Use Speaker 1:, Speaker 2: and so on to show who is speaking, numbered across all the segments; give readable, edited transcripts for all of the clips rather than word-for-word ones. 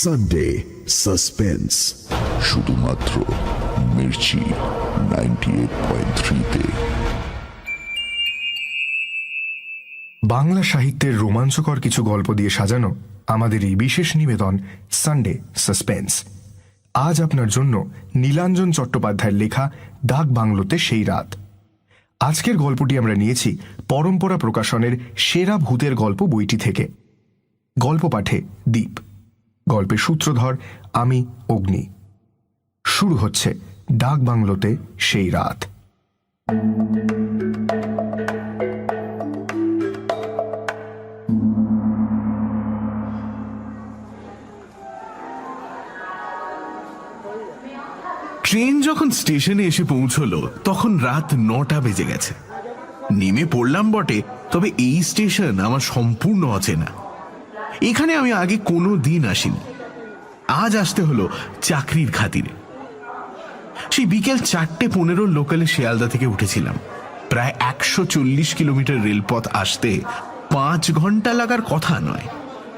Speaker 1: Sunday suspense শুধুমাত্র মির্চি 98.3-তে।
Speaker 2: বাংলা সাহিত্যের রোমাঞ্চকর কিছু গল্প দিয়ে সাজানো আমাদের এই বিশেষ নিবেদন সানডে সাসপেন্স। আজ আপনার জন্য নীলাঞ্জন চট্টোপাধ্যায়ের লেখা ডাক বাংলোতে সেই রাত। আজকের গল্পটি আমরা নিয়েছি পরম্পরা প্রকাশনের সেরা ভূতের গল্প বইটি থেকে। গল্প পাঠে দীপ, গল্পের সূত্রধর আমি অগ্নি। শুরু হচ্ছে ডাক বাংলোতে সেই রাত।
Speaker 3: ট্রেন যখন স্টেশনে এসে পৌঁছলো তখন রাত 9টা বেজে গেছে। নেমে পড়লাম বটে, তবে এই স্টেশন আমার সম্পূর্ণ অচেনা। এখানে আমি আগে কোনো দিন আসিনি। আজ আসতে হলো চাকরির খাতিরে। সেই বিকেল 4:15 লোকালে শিয়ালদা থেকে উঠেছিলাম। প্রায় 140 কিলোমিটার রেলপথ আসতে 5 ঘন্টা লাগার কথা নয়,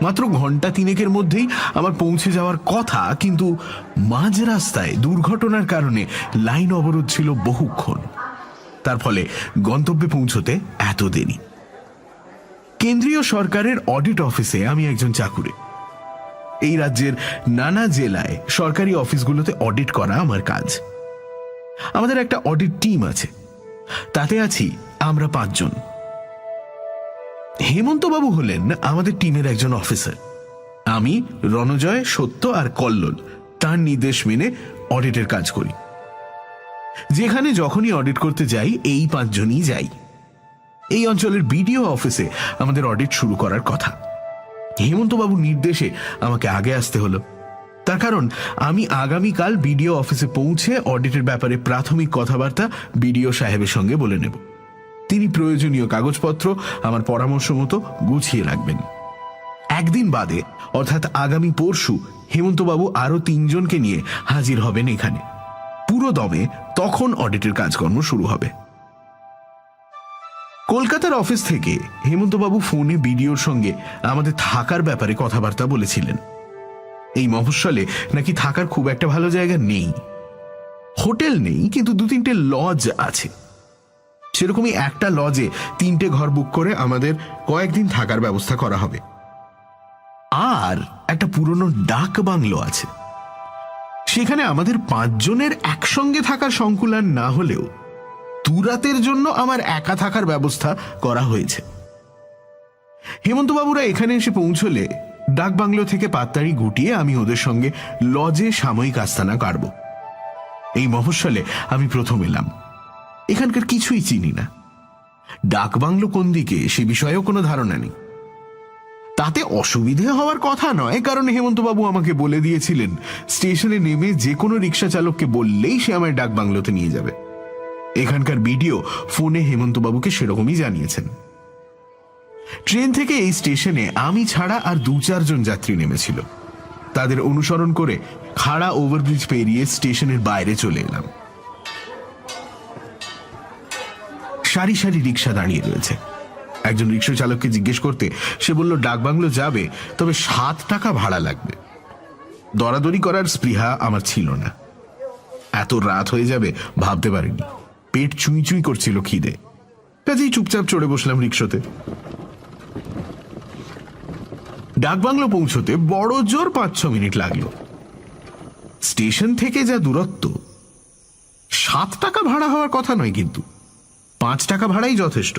Speaker 3: মাত্র ঘন্টা তিনেকের মধ্যেই আমার পৌঁছে যাওয়ার কথা। কিন্তু মাঝ রাস্তায় দুর্ঘটনার কারণে লাইন অবরোধ ছিল বহুক্ষণ। তার ফলে গন্তব্যে পৌঁছতে এত দেরি। কেন্দ্রীয় সরকারের অডিট অফিসে আমি একজন চাকুরে। এই রাজ্যের নানা জেলায় সরকারি অফিসগুলোতে অডিট করা আমার কাজ। আমাদের একটা অডিট টিম আছে, তাতে আছি আমরা 5 জন। হেমন্তবাবু হলেন আমাদের টিমের একজন অফিসার। আমি, রণজয়, সত্য আর কল্লোল তার নির্দেশ মেনে অডিটের কাজ করি। যেখানে যখনই অডিট করতে যাই এই 5 জনই যাই। এই অঞ্চলের বিডিও অফিসে আমাদের অডিট শুরু করার কথা। হেমন্তবাবুর নির্দেশে আমাকে আগে আসতে হলো। তার কারণ আমি আগামীকাল বিডিও অফিসে পৌঁছে অডিটের ব্যাপারে প্রাথমিক কথাবার্তা বিডিও সাহেবের সঙ্গে বলে নেব। তিনি প্রয়োজনীয় কাগজপত্র আমার পরামর্শ মতো গুছিয়ে রাখবেন। একদিন বাদে, অর্থাৎ আগামী পরশু, হেমন্তবাবু আরো 3 জনকে নিয়ে হাজির হবেন এখানে। পুরো দমে তখন অডিটের কাজকর্ম শুরু হবে। কলকাতার অফিস থেকে হেমন্তবাবু ফোনে বিডিওর সঙ্গে আমাদের থাকার ব্যাপারে কথাবার্তা বলেছিলেন। এই মফস্বলে নাকি থাকার খুব একটা ভালো জায়গা নেই। হোটেল নেই, কিন্তু 2-3টে লজ আছে। সেরকমই একটা লজে 3টে ঘর বুক করে আমাদের কয়েকদিন থাকার ব্যবস্থা করা হবে। আর একটা পুরনো ডাক বাংলো আছে। সেখানে আমাদের 5 জনের একসঙ্গে থাকার সংকুলান না হলেও 2 রাতের জন্য আমার একা থাকার ব্যবস্থা করা হয়েছে। হেমন্তবাবুরা এখানে এসে পৌঁছলে ডাক বাংলো থেকে পাত্তারি গুটিয়ে আমি ওদের সঙ্গে লজে সাময়িক আস্তানা কাটব। এই মফস্বলে আমি প্রথম এলাম। এখানকার কিছুই চিনি না। ডাক বাংলো কোন দিকে সে বিষয়েও কোনো ধারণা নেই। তাতে অসুবিধে হওয়ার কথা নয়, কারণ হেমন্তবাবু আমাকে বলে দিয়েছিলেন স্টেশনে নেমে যে কোনো রিক্সা চালককে বললেই সে আমায় ডাক বাংলোতে নিয়ে যাবে। এখানকার বিডিও ফোনে হেমন্তবাবুকে সেরকমই জানিয়েছেন। ট্রেন থেকে এই স্টেশনে আমি ছাড়া আর 2-4 জন যাত্রী নেমেছিল। তাদের অনুসরণ করে খাড়া ওভারব্রিজ পেরিয়ে স্টেশনের বাইরে চলে এলাম। সারি সারি রিক্সা দাঁড়িয়ে রয়েছে। একজন রিক্সা চালককে জিজ্ঞেস করতে সে বলল ডাকবাংলো যাবে, তবে 7 টাকা ভাড়া লাগবে। দরাদরি করার স্পৃহা আমার ছিল না। এত রাত হয়ে যাবে ভাবতে পারিনি। পেট চুই চুই করছিল খিদে, কাজেই চুপচাপ চড়ে বসলাম রিক্সাতে। ডাকবাংলো পৌঁছতে বড় জোর 5-6 মিনিট লাগলো। স্টেশন থেকে যা দূরত্ব, 7 টাকা ভাড়া হওয়ার কথা নয়, কিন্তু 5 টাকা ভাড়াই যথেষ্ট।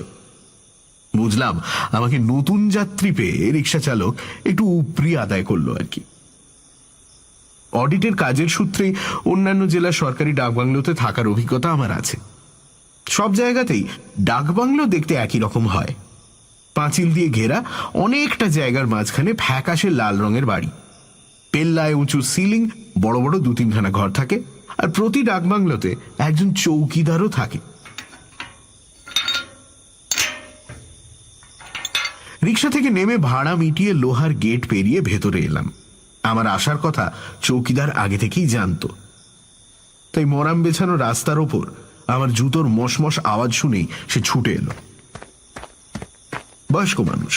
Speaker 3: বুঝলাম আমাকে নতুন যাত্রী পেয়ে রিক্সা চালক একটু উপরি আদায় করলো আর কি। অডিটের কাজের সূত্রেই অন্যান্য জেলার সরকারি ডাকবাংলোতে থাকার অভিজ্ঞতা আমার আছে। সব জায়গাতেই ডাকবাংলো দেখতে একই রকম হয়। পাঁচিল দিয়ে ঘেরা অনেকটা জায়গার মাঝখানে ফ্যাকাশে লাল রঙের বাড়ি, পেল্লায় উঁচু সিলিং, বড় বড় 2-3খানা ঘর থাকে। আর প্রতি ডাকবাংলোতে একজন চৌকিদারও থাকে। রিক্সা থেকে নেমে ভাড়া মিটিয়ে লোহার গেট পেরিয়ে ভেতরে এলাম। আমার আসার কথা চৌকিদার আগে থেকেই জানতো, তাই মরাম বেছানো রাস্তার ওপর আমার জুতোর মশমশ আওয়াজ শুনেই সে ছুটে এলো। বয়স্ক মানুষ,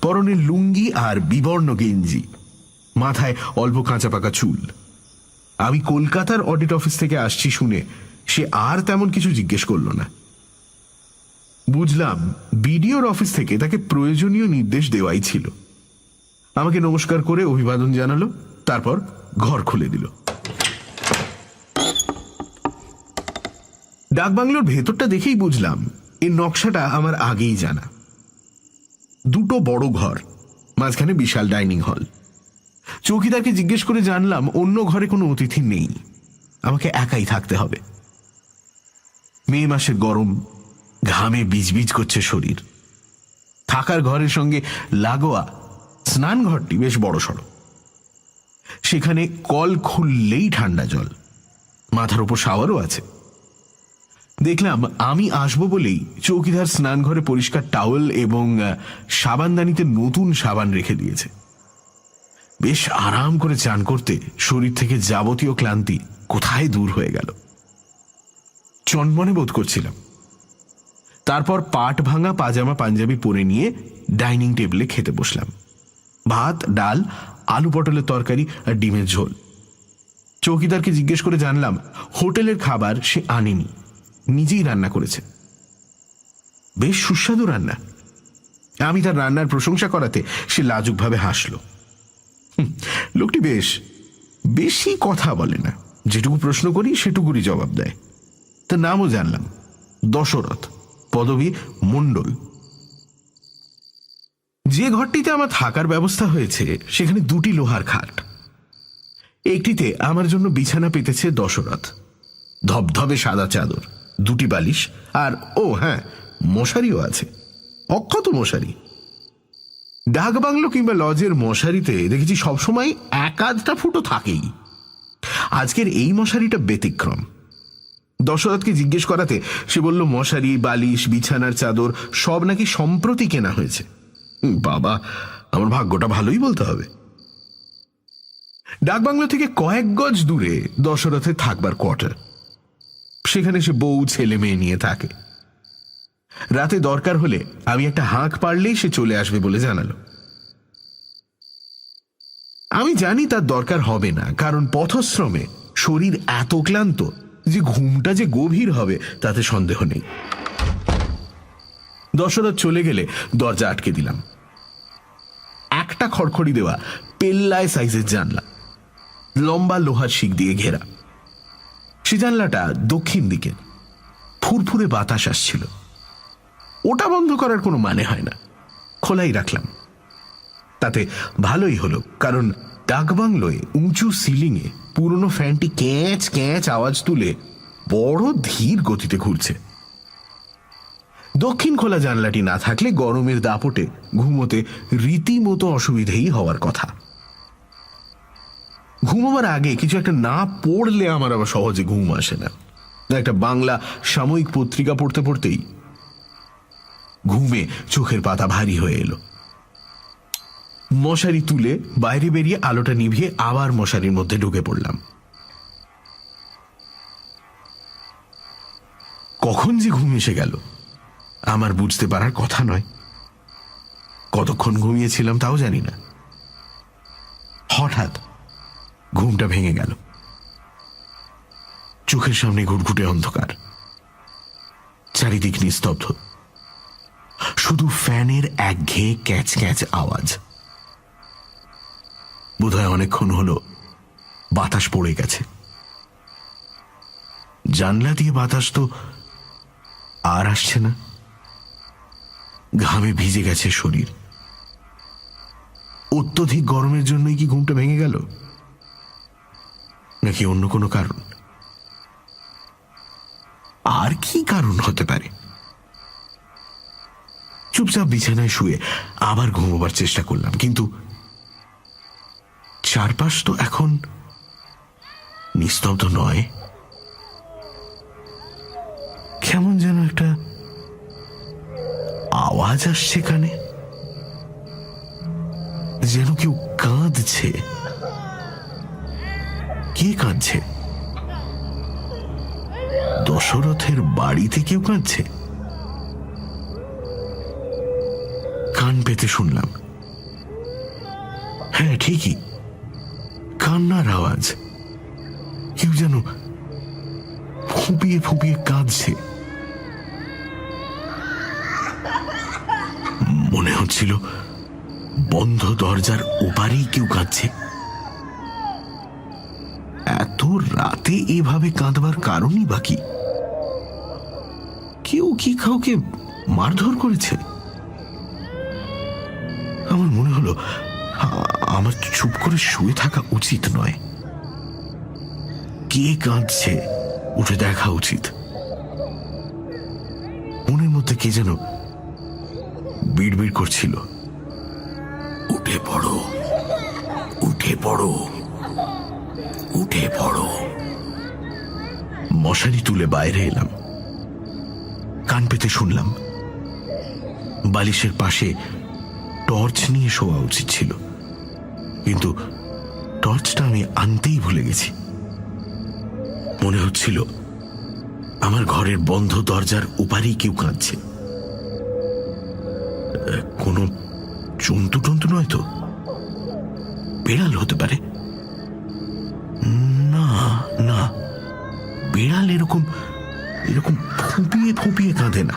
Speaker 3: পরনে লুঙ্গি আর বিবর্ণ গেঞ্জি, মাথায় অল্প কাঁচা পাকা চুল। আমি কলকাতার অডিট অফিস থেকে আসছি শুনে সে আর তেমন কিছু জিজ্ঞেস করলো না। বুঝলাম বিডিওর অফিস থেকে তাকে প্রয়োজনীয় নির্দেশ দেওয়াই ছিল। আমাকে নমস্কার করে অভিবাদন জানালো, তারপর ঘর খুলে দিল। ডাকবাংলোর ভেতরটা দেখেই বুঝলাম এর নকশাটা আমার আগেই জানা। দুটো বড় ঘর, মাঝখানে বিশাল ডাইনিং হল। চৌকিদারকে জিজ্ঞেস করে জানলাম অন্য ঘরে কোনো অতিথি নেই, আমাকে একাই থাকতে হবে। মে মাসের গরম, ঘামে বিজবিজ করছে শরীর। থাকার ঘরের সঙ্গে লাগোয়া স্নানঘরটি বেশ বড় সড়ো। সেখানে কল খুললেই ঠান্ডা জল, মাথার উপর শাওয়ারও আছে। দেখলাম আমি আসবো বলেই চৌকিদার স্নানঘরে পরিষ্কার টাওয়েল এবং সাবানদানিতে নতুন সাবান রেখে দিয়েছে। বেশ আরাম করে চান করতে শরীর থেকে যাবতীয় ক্লান্তি কোথায় দূর হয়ে গেল। চনমনে বোধ করছিলাম। তারপর পাট ভাঙা পাজামা পাঞ্জাবি পরে নিয়ে ডাইনিং টেবিলে খেতে বসলাম। ভাত, ডাল, আলু পটলের তরকারি আর ডিমের ঝোল। চৌকিদারকে জিজ্ঞেস করে জানলাম হোটেলের খাবার সে আনেনি, নিজেই রান্না করেছে। বেশ সুস্বাদু রান্না। আমি তার রান্নার প্রশংসা করাতে সে লাজুকভাবে হাসল। লোকটি বেশি কথা বলে না, যেটুকু প্রশ্ন করি সেটুকুরই জবাব দেয়। তার নামও জানলাম, দশরথ, পদবী মণ্ডল। যে ঘরটিতে আমার থাকার ব্যবস্থা হয়েছে সেখানে দুটি লোহার খাট। একটিতে আমার জন্য বিছানা পেতেছে দশরথ, ধবধবে সাদা চাদর, দুটি বালিশ, আর ও হ্যাঁ, মশারিও আছে, অক্ষত মশারি। ডাকবাংলো কিংবা লজের মশারিতে দেখেছি সবসময় এক আধটা ফুটো থাকেই। আজকের এই মশারিটা ব্যতিক্রম। দশরথকে জিজ্ঞেস করাতে সে বলল মশারি, বালিশ, বিছানার চাদর সব নাকি সম্প্রতি কেনা হয়েছে। বাবা, আমার ভাগ্যটা ভালোই বলতে হবে। ডাকবাংলো থেকে কয়েক গজ দূরে দশরথের থাকবার কোয়ার্টার। সেখানে সে বউ ছেলে মেয়ে নিয়ে থাকে। রাতে দরকার হলে আমি একটা হাঁক পারলেই সে চলে আসবে বলে জানালো। আমি জানি তার দরকার হবে না, কারণ পথশ্রমে শরীর এত ক্লান্ত যে ঘুমটা যে গভীর হবে তাতে সন্দেহ নেই। দশরথ চলে গেলে দরজা আটকে দিলাম। একটা খড়খড়ি দেওয়া পেল্লায় সাইজের জানলা, লম্বা লোহার শিক দিয়ে ঘেরা। সে জানলাটা দক্ষিণ দিকে, ফুরফুরে বাতাস আসছিল। ওটা বন্ধ করার কোনো মানে হয় না, খোলাই রাখলাম। তাতে ভালোই হলো, কারণ ডাকবাংলোয় উঁচু সিলিংয়ে পুরনো ফ্যানটি ক্যাঁচ ক্যাঁচ আওয়াজ তুলে বড় ধীর গতিতে ঘুরছে। দক্ষিণ খোলা জানলাটি না থাকলে গরমের দাপটে ঘুমোতে রীতিমতো অসুবিধেই হওয়ার কথা। ঘুমোবার আগে কিছু একটা না পড়লে আমার আবার সহজে ঘুম আসে না। একটা বাংলা সাময়িক পত্রিকা পড়তে পড়তেই ঘুমে চোখের পাতা ভারী হয়ে এলো। মশারি তুলে বাইরে বেরিয়ে আলোটা নিভিয়ে আবার মশারির মধ্যে ঢুকে পড়লাম। কখন যে ঘুম এসে গেল আমার বুঝতে পারার কথা নয়। কতক্ষণ ঘুমিয়েছিলাম তাও জানি না। হঠাৎ ঘুমটা ভেঙে গেল। চোখের সামনে ঘুটঘুটে অন্ধকার, চারিদিক নিস্তব্ধ, শুধু ফ্যানের একঘেয়ে ক্যাচ ক্যাচ আওয়াজ। বোধহয় অনেকক্ষণ হলো বাতাস পড়ে গেছে। জানলা দিয়ে বাতাস তো আর আসছে না। ঘামে ভিজে গেছে শরীর। অত্যধিক গরমের জন্যই কি ঘুমটা ভেঙে গেল, নাকি অন্য কোনো কারণ? আর কি কারণ হতে পারে? চুপচাপ বিছানায় শুয়ে আবার ঘুমোবার চেষ্টা করলাম, কিন্তু চারপাশ তো এখন নিস্তব্ধ নয়। কেমন যেন একটা আওয়াজ আসছে কানে, যেন কেউ কাঁদছে। কে কাঁদছে? দশরথের বাড়িতে কেউ কাঁদছে। কান পেতে শুনলাম। হ্যাঁ, ঠিকই, কান্নার আওয়াজ। কেউ যেন ফুঁপিয়ে ফুঁপিয়ে কাঁদছে। মনে হচ্ছিল বন্ধ দরজার ওপারেই কেউ কাঁদছে। এত রাতে এভাবে কাঁদবার কারণই বাকি? কেউ কি কাউকে মারধর করেছে? আমার মনে হলো আমার চুপ করে শুয়ে থাকা উচিত নয়। কে কাঁদছে উঠে দেখা উচিত। মনের মধ্যে কে যেন বিড়বিড় করছিল, উঠে পড়ো, উঠে পড়ো, উঠে পড়ো। মশারি তুলে বাইরে এলাম। কান পেতে শুনলাম। বালিশের পাশে টর্চ নিয়ে শোয়া উচিত ছিল, কিন্তু টর্চটা আমি আনতেই ভুলে গেছি। মনে হচ্ছিল আমার ঘরের বন্ধ দরজার ওপারেই কেউ কাঁদছে। কোনো জন্তু টন্তু নয় তো? বিড়াল হতে পারে? না না, বিড়াল এরকম এরকম ফুঁপিয়ে ফুঁপিয়ে কাঁদে না।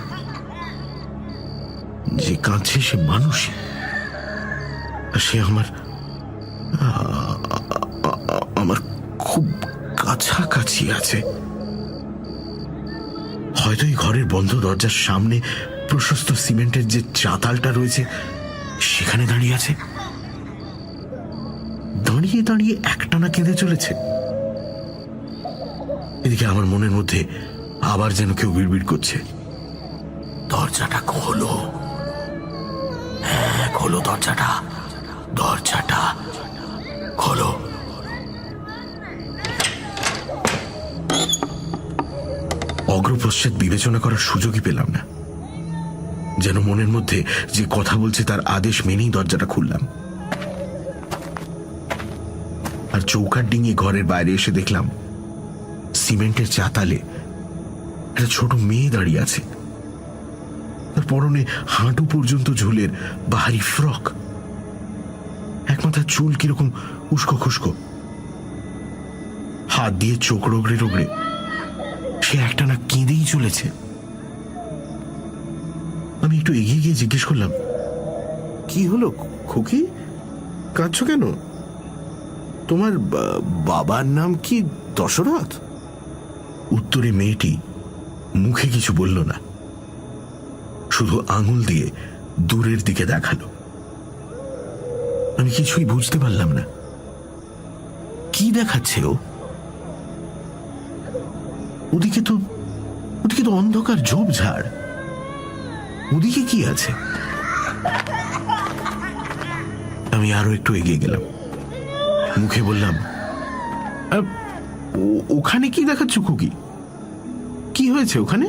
Speaker 3: যে কাঁদছে সে মানুষই। সে আমার খুব কাছাকাছি আছে। হয়তো এই ঘরের বন্ধ দরজার সামনে প্রশস্ত সিমেন্টের যে চাতালটা রয়েছে সেখানে দাঁড়িয়ে আছে। দাঁড়িয়ে দাঁড়িয়ে একটানা কেঁদে চলেছে। এদিকে আমার মনের মধ্যে আবার যেন কেউ বিড়বিড় করছে, দরজাটা খোলো, হ্যাঁ খোলো দরজাটা, দরজাটা খোলো। অগ্রপশ্চাৎ বিবেচনা করার সুযোগই পেলাম না। যেন মনের মধ্যে যে কথা বলছে তার আদেশ মেনেই দরজাটা খুললাম। আর চৌকাঠ ডিঙিয়ে ঘরের বাইরে এসে দেখলাম সিমেন্টের চাতালে একটা ছোট মেয়ে দাঁড়িয়ে আছে। তার পরনে হাঁটু পর্যন্ত ঝুলের বাহারি ফ্রক, এক মাথার চুল কিরকম উস্কো খুস্কো, হাত দিয়ে চোখ রগড়ে রগড়ে সে একটানা কেঁদেই চলেছে। আমি একটু এগিয়ে গিয়ে জিজ্ঞেস করলাম, কি হলো খুকি, কাঁদছো কেন? তোমার বাবার নাম কি দশরথ? উত্তরে মেয়েটি মুখে কিছু বলল না, শুধু আঙুল দিয়ে দূরের দিকে দেখালো। আমি কিছুই বুঝতে পারলাম না কি দেখাচ্ছে ও। ওদিকে তো অন্ধকার ঝোপঝাড়, ওদিকে কি আছে? আমি আরো একটু এগিয়ে গেলাম। মুখে বললাম, ওখানে কি দেখাচ্ছ খুকি? কি হয়েছে ওখানে?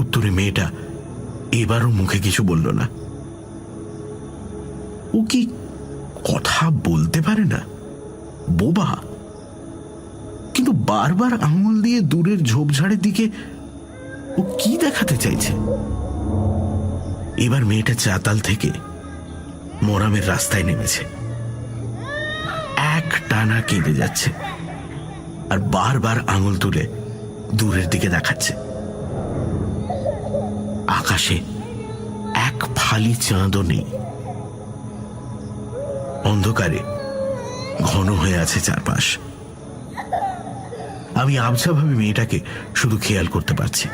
Speaker 3: উত্তরে মেয়েটা এবারও মুখে কিছু বলল না। ও কি কথা বলতে পারে না? বোবা। কিন্তু বারবার আঙুল দিয়ে দূরের ঝোপঝাড়ের দিকে ও কি দেখাতে চাইছে? এবার মেয়েটা চাতাল থেকে মোরামের রাস্তায় নেমেছে। এক টানা কেঁদে যাচ্ছে আর বারবার আঙুল তুলে দূরের দিকে দেখাচ্ছে। আকাশে এক ফালি চাঁদও নেই। অন্ধকারে ঘন হয়ে আছে চারপাশ। আমি আবছাভাবে মেয়েটাকে শুধু খেয়াল করতে পারছি।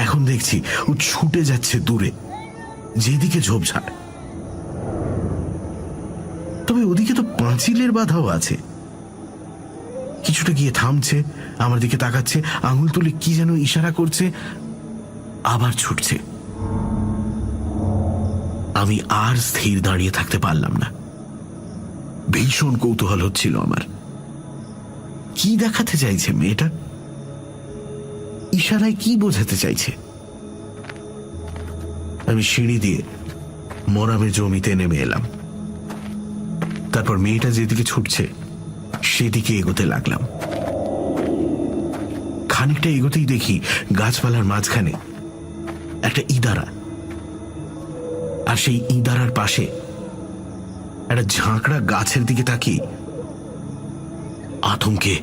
Speaker 3: এখন দেখছি ও ছুটে যাচ্ছে দূরে, যেদিকে ঝোপঝাড়। তবে ওদিকে তো পাঁচিলের বাধাও আছে। কিছুটা গিয়ে থামছে, আমার দিকে তাকাচ্ছে, আঙুল তুলে কি যেন ইশারা করছে, আবার ছুটছে। আমি আর স্থির দাঁড়িয়ে থাকতে পারলাম না। ভীষণ কৌতূহল হচ্ছিল আমার। কি দেখাতে চাইছে মেয়েটা? ইশারায় কি বোঝাতে চাইছে? আমি সিঁড়ি দিয়ে মোরামের জমিতে নেমে এলাম। তারপর মেয়েটা যেদিকে ছুটছে সেদিকে এগোতে লাগলাম। খানিকটা এগোতেই দেখি গাছপালার মাঝখানে একটা ইদারা, আর সেই ইঁদারার পাশে একটা ঝাঁকড়া গাছের দিকে তাকিয়ে আতঙ্কে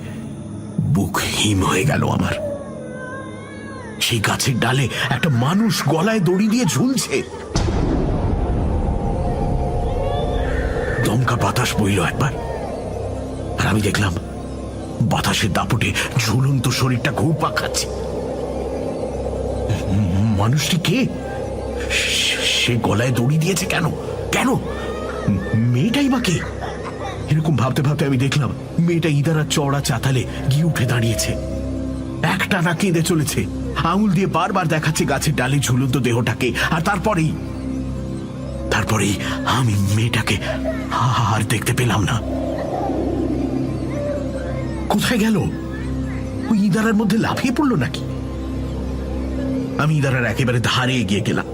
Speaker 3: বুক হিম হয়ে গেল আমার। সেই গাছের ডালে একটা মানুষ গলায় দড়ি দিয়ে ঝুলছে। দমকা বাতাস বইল একবার, আর আমি দেখলাম বাতাসের দাপটে ঝুলন্ত শরীরটা ঘুরপাক খাচ্ছে। মানুষটি কে? সে গলায় দড়ি দিয়েছে কেন? কেন? মেয়েটাই বা কে? এরকম ভাবতে ভাবতে আমি দেখলাম মেয়েটা ইঁদারার চওড়া চাতালে গিয়ে উঠে দাঁড়িয়েছে। একটানা কেঁদে চলেছে, আঙুল দিয়ে বারবার দেখাচ্ছে গাছের ডালে ঝুলন্ত দেহটাকে। আর তারপরেই আমি মেয়েটাকে আর দেখতে পেলাম না। কোথায় গেল? ওই ইঁদারার মধ্যে লাফিয়ে পড়লো নাকি? আমি ইঁদারার একেবারে ধারে এগিয়ে গেলাম,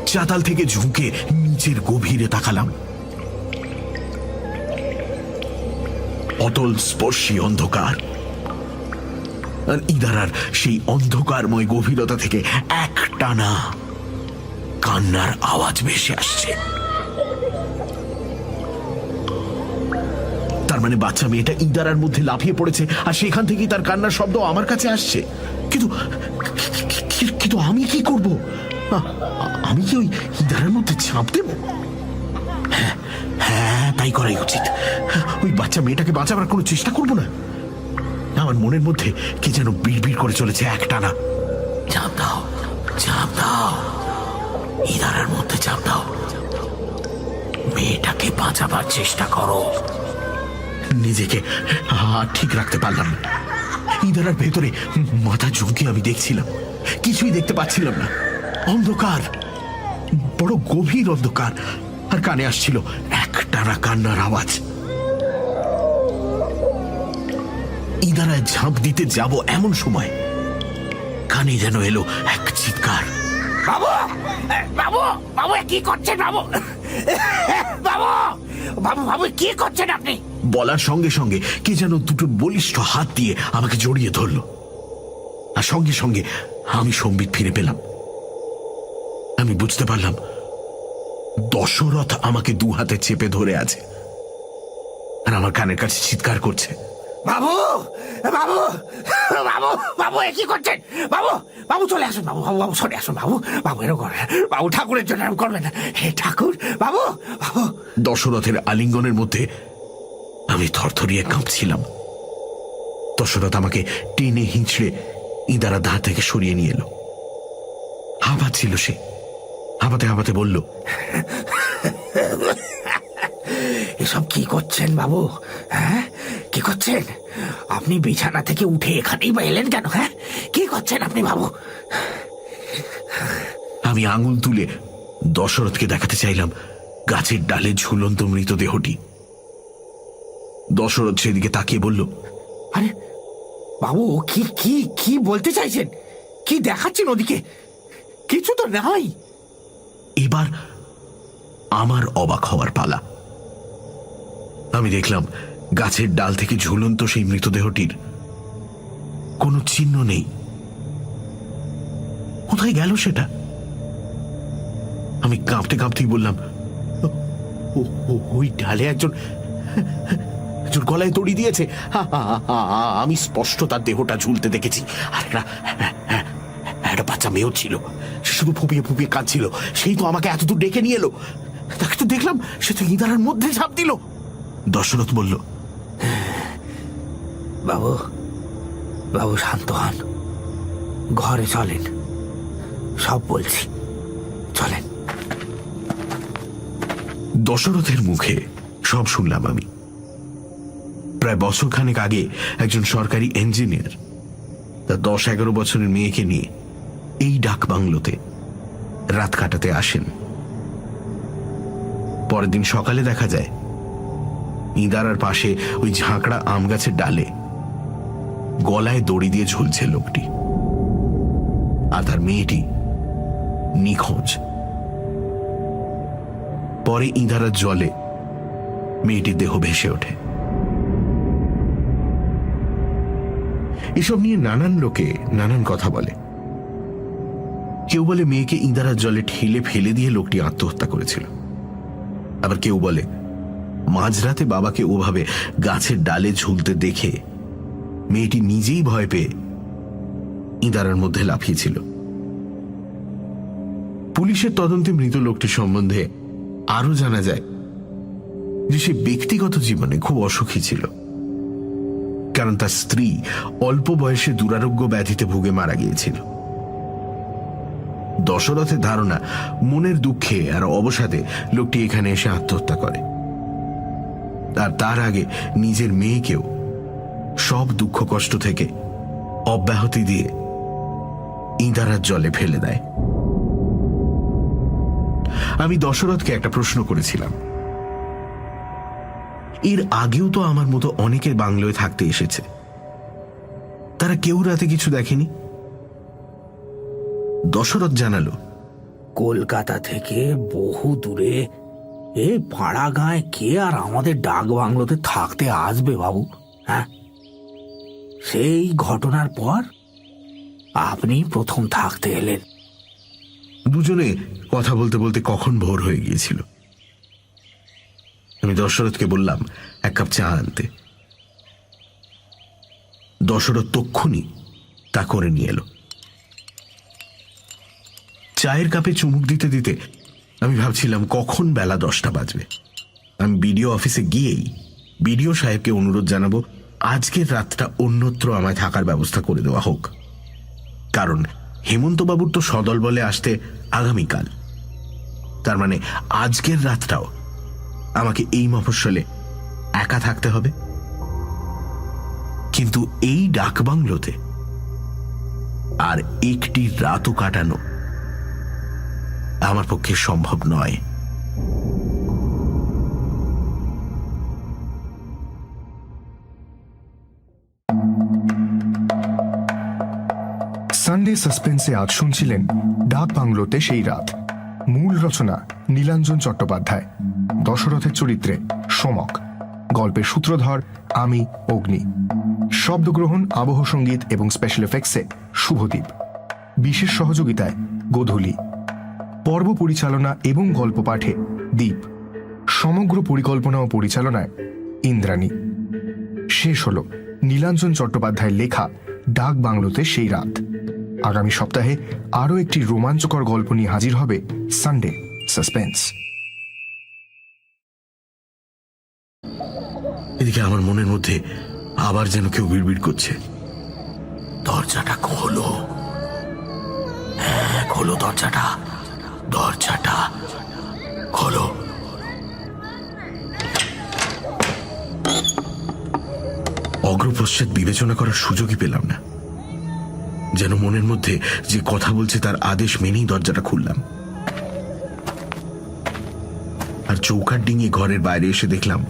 Speaker 3: চাতাল থেকে ঝুঁকে নিচের গভীরে তাকালাম। অতল স্পর্শী অন্ধকার, আর ইঁদারার সেই অন্ধকারময় গভীরতা থেকে একটানা কান্নার আওয়াজ ভেসে আসছে। তার মানে বাচ্চা মেয়েটা ইঁদারার মধ্যে লাফিয়ে পড়েছে, আর সেখান থেকেই তার কান্নার শব্দ আমার কাছে আসছে। কিন্তু কিন্তু আমি কি করব? আমি কি ওই ইঁদারার মধ্যে ঝাঁপ দেব? হ্যাঁ, তাই করাই উচিত। ওই বাচ্চা মেয়েটাকে বাঁচাবার কোনো চেষ্টা করব না। আমার মনের মধ্যে কি যেন বিড়বিড় করে চলেছে একটানা, ঝাঁপ দাও, ঝাঁপ দাও, ইঁদারার মধ্যে ঝাঁপ দাও, মেয়েটাকে বাঁচাবার চেষ্টা করো। নিজেকে ঠিক রাখতে পারলাম না। ইঁদারার ভেতরে মাথা ঝুঁকিয়ে আমি দেখছিলাম, কিছুই দেখতে পাচ্ছিলাম না। অন্ধকার, বড় গভীর অন্ধকার, আর কানে আসছিল একটানা কান্নার আওয়াজ। ইঁদারায় ঝাঁপ দিতে যাব এমন সময় কানে যেন এলো এক চিৎকার,
Speaker 4: বাবু, বাবু, বাবু, কি করছেন বাবু? বাবু, বাবু, বাবু, কি করছেন আপনি?
Speaker 3: বলার সঙ্গে সঙ্গে কে যেন দুটো বলিষ্ঠ হাত দিয়ে আমাকে জড়িয়ে ধরল, আর সঙ্গে সঙ্গে আমি সম্বিত ফিরে পেলাম। আমি বুঝতে পারলাম দশরথ আমাকে দু হাতে চেপে ধরে আছে, আর আমার কানের কাছে চিৎকার করছে,
Speaker 4: বাবু, বাবু, বাবু, বাবু, কি করছেন? বাবু, বাবু, চলে আসুন বাবু, বাবু, বাবু, সরে আসুন বাবু, বাবু, এরকম করবেন না বাবু, ঠাকুরের জন্য এরকম করবেন না। হে ঠাকুর, বাবু, বাবু।
Speaker 3: দশরথের আলিঙ্গনের মধ্যে আমি থরথরিয়ে কাঁপছিলাম। দশরথ আমাকে টেনে হিঁচড়ে ইঁদারা ধার থেকে সরিয়ে নিয়ে এলো। হাঁপাচ্ছিল সে, হাঁপাতে হাঁপাতে বলল,
Speaker 4: এসব কি করছেন বাবু? হ্যাঁ, কি করছেন আপনি? বিছানা থেকে উঠে এখানেই বা এলেন কেন? হ্যাঁ, কি করছেন আপনি বাবু?
Speaker 3: আমি আঙুল তুলে দশরথকে দেখাতে চাইলাম গাছের ডালে ঝুলন্ত মৃতদেহটি। দশরথ সেদিকে তাকিয়ে বলল,
Speaker 4: আরে বাবু, কি কি কি বলতে চাইছেন? কি দেখাচ্ছেন ওদিকে? কিছু তো নাই।
Speaker 3: এবার আমার অবাক হওয়ার পালা। আমি দেখলাম গাছের ডাল থেকে ঝুলন্ত সেই মৃতদেহটির কোনো চিহ্ন নেই। কোথায় গেল সেটা? আমি কাঁপতে কাঁপতেই বললাম, ওই ডালে একজন গলায় দড়ি দিয়েছে। আমি স্পষ্ট তার দেহটা ঝুলতে দেখেছি, আর একটা বাচ্চা মেয়েও ছিল। সে শুধু ফুপিয়ে ফুপিয়ে কাঁদছিল। সেই তো আমাকে এতদূর ডেকে নিয়ে এলো। তাকে তো দেখলাম, সে তো ইঁদারার মধ্যে ঝাঁপ দিল। দশরথ বলল,
Speaker 4: বাবু, বাবু, শান্ত হন, ঘরে চলেন, সব বলছি, চলেন।
Speaker 3: দশরথের মুখে সব শুনলাম আমি। প্রায় বছরখানেক আগে একজন সরকারি ইঞ্জিনিয়ার তার 10-11 বছরের মেয়েকে নিয়ে এই ডাক বাংলোতে রাত কাটাতে আসেন। পরের দিন সকালে দেখা যায় ইঁদারার পাশে ওই ঝাঁকড়া আম গাছের ডালে গলায় দড়ি দিয়ে ঝুলছে লোকটি, আর তার মেয়েটি নিখোঁজ। পরে ইঁদারার জলে মেয়েটির দেহ ভেসে ওঠে। এসব নিয়ে নানান লোকে নানান কথা বলে, কেউ বলে মেয়েকে ইঁদারার জলে ঠেলে ফেলে দিয়ে লোকটি আত্মহত্যা করেছিল। আবার কেউ বলে মাঝরাতে বাবাকে ওভাবে গাছের ডালে ঝুলতে দেখে মেয়েটি নিজেই ভয় পেয়ে ইঁদারার মধ্যে লাফিয়েছিল। পুলিশের তদন্তে মৃত লোকটির সম্বন্ধে আরো জানা যায় যে সে ব্যক্তিগত জীবনে খুব অসুখী ছিল, কারণ তার স্ত্রী অল্প বয়সে দুরারোগ্য ব্যাধিতে ভুগে মারা গিয়েছিল। দশরথের ধারণা মনের দুঃখে আর অবসাদে লোকটি এখানে এসে আত্মহত্যা করে, আর তার আগে নিজের মেয়েকেও সব দুঃখ কষ্ট থেকে অব্যাহতি দিয়ে ইঁদারার জলে ফেলে দেয়। আমি দশরথকে একটা প্রশ্ন করেছিলাম, এর আগেও তো আমার মতো অনেকে বাংলোয় থাকতে এসেছে, তারা কেউ রাতে কিছু দেখেনি। দশরথ জানালো,
Speaker 4: কলকাতা থেকে বহু দূরে এই পাড়া গাঁয়ে কে আর আমাদের ডাক বাংলোতে থাকতে আসবে বাবু? হ্যাঁ, সেই ঘটনার পর আপনি প্রথম থাকতে এলেন।
Speaker 3: দুজনে কথা বলতে বলতে কখন ভোর হয়ে গিয়েছিল। আমি দশরথকে বললাম এক কাপ চা আনতে। দশরথ তক্ষুনি তা করে নিয়ে এলো। চায়ের কাপে চুমুক দিতে দিতে আমি ভাবছিলাম কখন বেলা 10টা বাজবে। আমি বিডিও অফিসে গিয়েই বিডিও সাহেবকে অনুরোধ জানাবো আজকের রাতটা অন্যত্র আমায় থাকার ব্যবস্থা করে দেওয়া হোক, কারণ হেমন্তবাবুর তো সদল বলে আসতে আগামীকাল। তার মানে আজকের রাতটাও আমাকে এই মফস্বলে একা থাকতে হবে। কিন্তু এই ডাকবাংলোতে আর একটি রাতও কাটানো আমার পক্ষে সম্ভব নয়।
Speaker 2: সানডে সাসপেন্সে আজ শুনছিলেন ডাক বাংলোতে সেই রাত। মূল রচনা নীলাঞ্জন চট্টোপাধ্যায়, দশরথের চরিত্রে সমক, গল্পের সূত্রধর আমি অগ্নি, শব্দগ্রহণ, আবহ সঙ্গীত এবং স্পেশাল এফেক্টসে শুভদীপ, বিশেষ সহযোগিতায় গোধূলি, পর্ব পরিচালনা এবং গল্প পাঠে দীপ, সমগ্র পরিকল্পনা ও পরিচালনায় ইন্দ্রাণী। শেষ হল নীলাঞ্জন চট্টোপাধ্যায়ের লেখা ডাক বাংলোতে সেই রাত। আগামী সপ্তাহে আরও একটি রোমাঞ্চকর গল্প নিয়ে হাজির হবে সানডে সাসপেন্স।
Speaker 3: এদিকে আমার মনের মধ্যে আবার যেন কেউ বিড়বিড় করছে, দরজাটা খোলো, হ্যাঁ খোলো, দরজাটা খোলো। অগ্রপশ্চাৎ বিবেচনা করার সুযোগই পেলাম না, যেন মনের মধ্যে যে কথা বলছে তার আদেশ মেনেই দরজাটা খুললাম। আর চৌকাঠ ডিঙিয়ে ঘরের বাইরে এসে দেখলাম